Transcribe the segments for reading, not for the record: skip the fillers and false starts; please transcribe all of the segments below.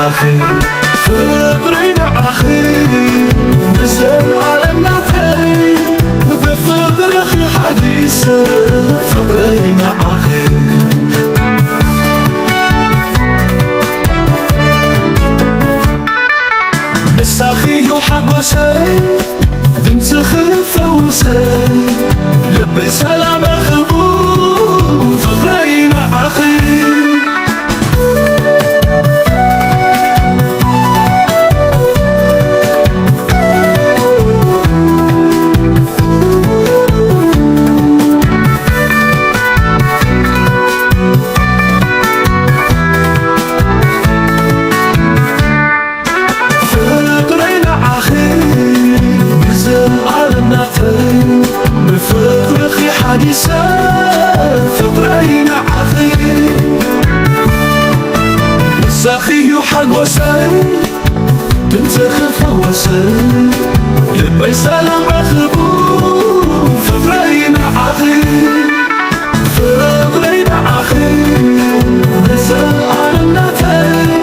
عاخي فقرينا عاخي نزل عالمنا تاني بفضل أخي حديثة فقرينا عاخي بس أخي يحب وساي بنتخف وساي لبي سلام أخبو فقرينا عاخي بفضل أخي حديثة فقرينا عاخي بس أخي يحق وساي بنتخف وساي لبي سلام أخبو فقرينا عاخي فقرينا عاخي نزل عالمنا تاني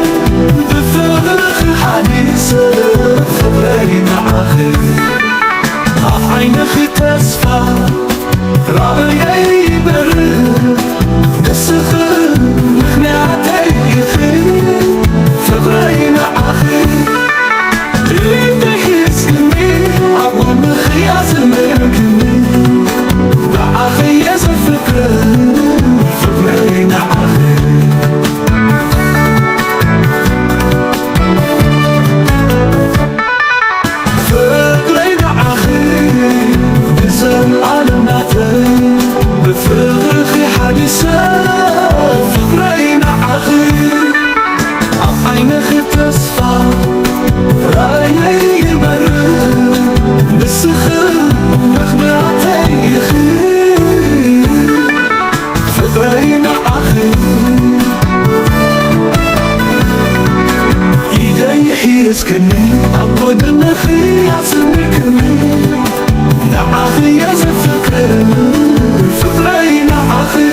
بفضل أخي حديثة فقرينا عاخي عين أخي تسفى رأيي برد نسخن نخني عتيخي فقرينا عاخي اللي تحس كمي عقول مخي عزمي كمي بعاخي يزل فقرينا عاخي بفضل أخي حديثة فقرينا عاخي عين أخي تصفى رأيي برد بالسخن نخبي عتيخي فقرينا عاخي إيدي حيسكني عبود النخي عصمي كمي نعاخي يزل فقرينا عاخي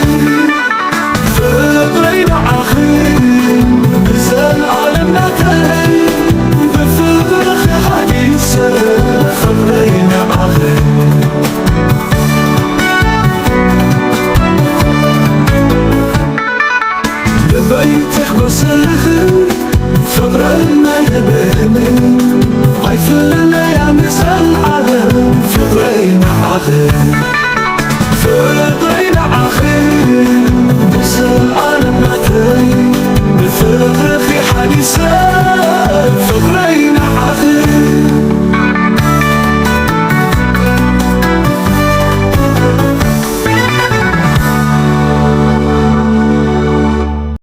فقرينا عاخي نزل عالمنا تاني بفضل أخي حديثة فقرينا عاخي لبيت حبس الخير فقرينا يبهمي عيف